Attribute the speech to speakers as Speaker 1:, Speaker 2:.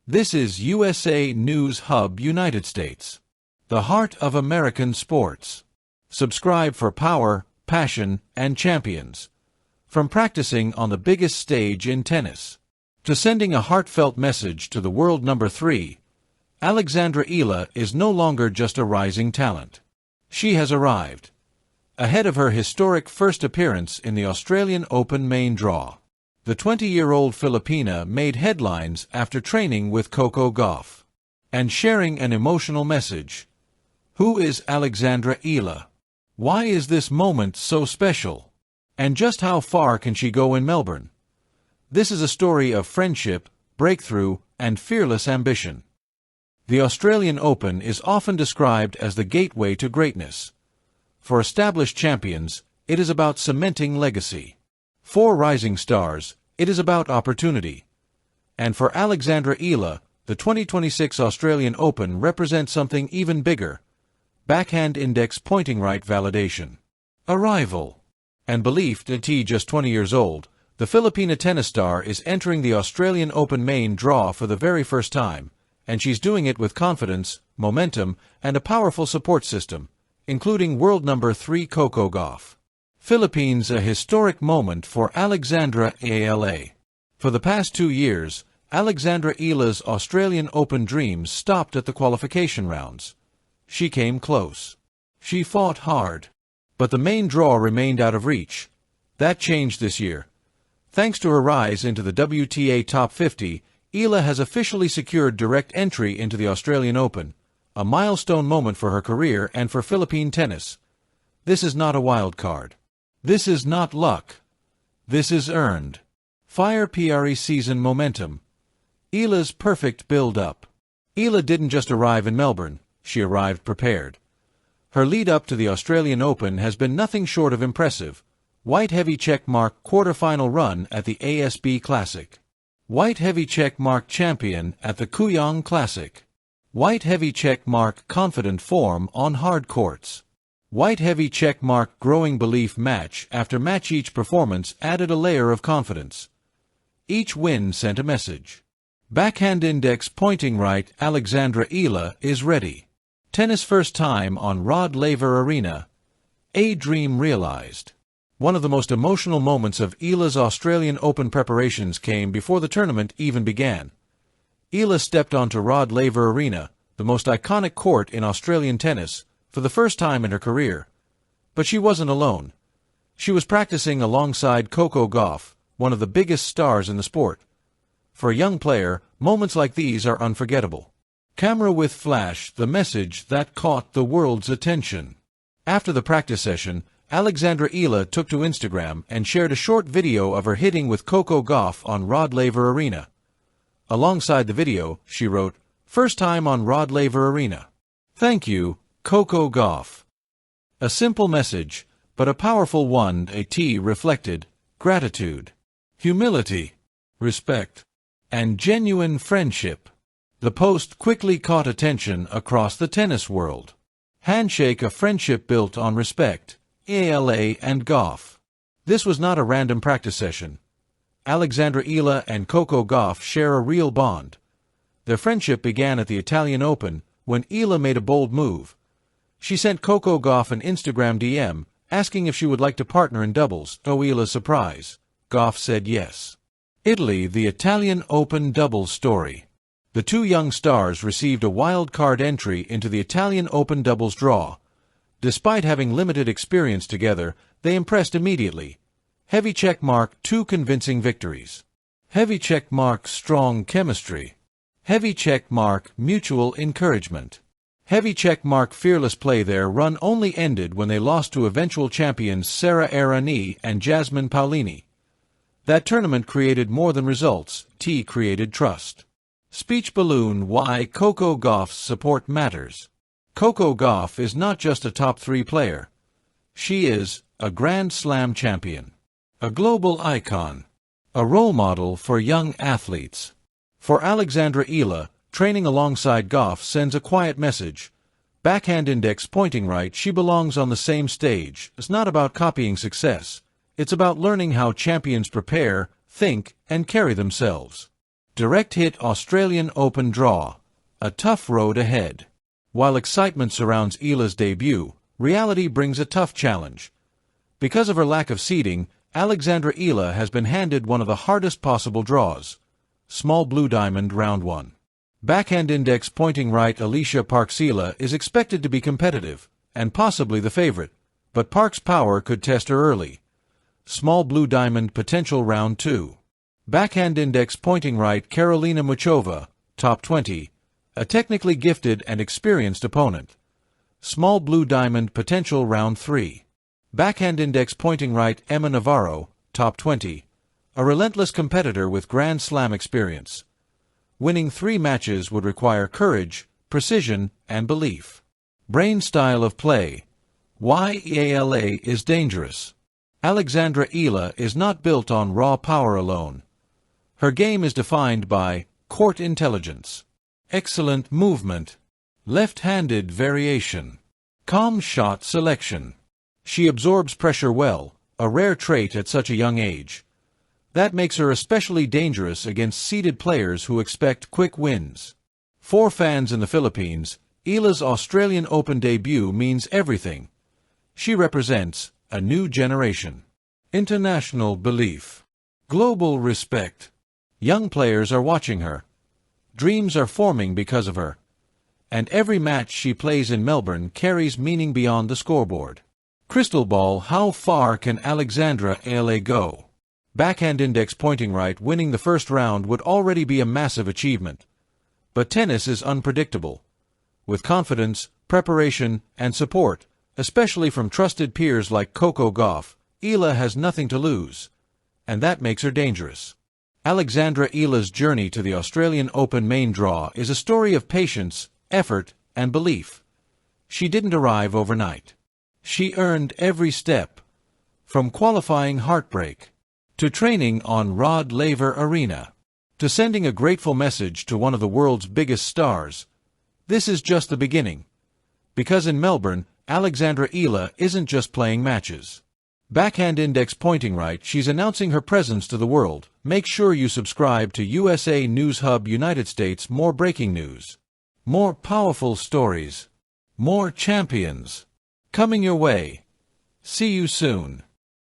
Speaker 1: This is USA News Hub, United States. The heart of American sports. Subscribe for power, passion, and champions. From practicing on the biggest stage in tennis to sending a heartfelt message to the world number 3, Alexandra Eala is no longer just a rising talent. She has arrived. Ahead of her historic first appearance in the Australian Open main draw, the 20-year-old Filipina made headlines after training with Coco Gauff and sharing an emotional message. Who is Alexandra Eala? Why is this moment so special? And just how far can she go in Melbourne? This is a story of friendship, breakthrough, and fearless ambition. The Australian Open is often described as the gateway to greatness. For established champions, it is about cementing legacy. For rising stars, it is about opportunity. And for Alexandra Eala, the 2026 Australian Open represents something even bigger: backhand index pointing right validation. Arrival and belief. At just 20 years old, the Filipina tennis star is entering the Australian Open main draw for the very first time, and she's doing it with confidence, momentum, and a powerful support system, including world number 3 Coco Gauff. Philippines, a historic moment for Alexandra Eala. For the past 2 years, Alexandra Eala's Australian Open dreams stopped at the qualification rounds. She came close. She fought hard. But the main draw remained out of reach. That changed this year. Thanks to her rise into the WTA Top 50, Eala has officially secured direct entry into the Australian Open, a milestone moment for her career and for Philippine tennis. This is not a wild card. This is not luck. This is earned. Fire pre-season momentum. Eala's perfect build-up. Eala didn't just arrive in Melbourne, she arrived prepared. Her lead-up to the Australian Open has been nothing short of impressive. White heavy checkmark quarter-final run at the ASB Classic. White heavy checkmark champion at the Kooyong Classic. White heavy checkmark confident form on hard courts. White heavy checkmark growing belief match after match. Each performance added a layer of confidence. Each win sent a message. Backhand index pointing right. Alexandra Eala is ready. Tennis first time on Rod Laver Arena. A dream realized. One of the most emotional moments of Eala's Australian Open preparations came before the tournament even began. Eala stepped onto Rod Laver Arena, the most iconic court in Australian tennis, for the first time in her career. But she wasn't alone. She was practicing alongside Coco Gauff, one of the biggest stars in the sport. For a young player, moments like these are unforgettable. Camera with flash, the message that caught the world's attention. After the practice session, Alexandra Eala took to Instagram and shared a short video of her hitting with Coco Gauff on Rod Laver Arena. Alongside the video, she wrote, "First time on Rod Laver Arena. Thank you, Coco Gauff." A simple message, but a powerful one. It reflected gratitude, humility, respect, and genuine friendship. The post quickly caught attention across the tennis world. Handshake, a friendship built on respect. Eala and Gauff. This was not a random practice session. Alexandra Eala and Coco Gauff share a real bond. Their friendship began at the Italian Open when Eala made a bold move. She sent Coco Gauff an Instagram DM asking if she would like to partner in doubles. To Eala's surprise, Gauff said yes. Italy, the Italian Open doubles story. The two young stars received a wild card entry into the Italian Open doubles draw. Despite having limited experience together, they impressed immediately. Heavy checkmark, 2 convincing victories. Heavy checkmark, strong chemistry. Heavy checkmark, mutual encouragement. Heavy checkmark, fearless play. Their run only ended when they lost to eventual champions Sara Errani and Jasmine Paolini. That tournament created more than results, created trust. Speech balloon, why Coco Gauff's support matters. Coco Gauff is not just a top 3 player. She is a Grand Slam champion, a global icon, a role model for young athletes. For Alexandra Eala, training alongside Gauff sends a quiet message. Backhand index pointing right, she belongs on the same stage. It's not about copying success. It's about learning how champions prepare, think, and carry themselves. Direct hit Australian Open draw. A tough road ahead. While excitement surrounds Eala's debut, reality brings a tough challenge. Because of her lack of seeding, Alexandra Eala has been handed one of the hardest possible draws. Small blue diamond, round 1. Backhand index pointing right Alicia Parks-Eala is expected to be competitive, and possibly the favorite, but Parks' power could test her early. Small blue diamond potential, round 2. Backhand index pointing right Karolina Muchova, top 20, a technically gifted and experienced opponent. Small blue diamond potential, round 3. Backhand index pointing right Emma Navarro, top 20, a relentless competitor with Grand Slam experience. Winning 3 matches would require courage, precision, and belief. Brain style of play. Why Eala is dangerous. Alexandra Eala is not built on raw power alone. Her game is defined by court intelligence, excellent movement, left-handed variation, calm shot selection. She absorbs pressure well, a rare trait at such a young age. That makes her especially dangerous against seeded players who expect quick wins. For fans in the Philippines, Eala's Australian Open debut means everything. She represents a new generation. International belief. Global respect. Young players are watching her. Dreams are forming because of her. And every match she plays in Melbourne carries meaning beyond the scoreboard. Crystal ball, how far can Alexandra Eala go? Backhand index pointing right winning the first round would already be a massive achievement. But tennis is unpredictable. With confidence, preparation, and support, especially from trusted peers like Coco Gauff, Eala has nothing to lose. And that makes her dangerous. Alexandra Eala's journey to the Australian Open main draw is a story of patience, effort, and belief. She didn't arrive overnight. She earned every step, from qualifying heartbreak, to training on Rod Laver Arena, to sending a grateful message to one of the world's biggest stars. This is just the beginning. Because in Melbourne, Alexandra Eala isn't just playing matches. Backhand index pointing right, she's announcing her presence to the world. Make sure you subscribe to USA News Hub United States. More breaking news. More powerful stories. More champions. Coming your way. See you soon.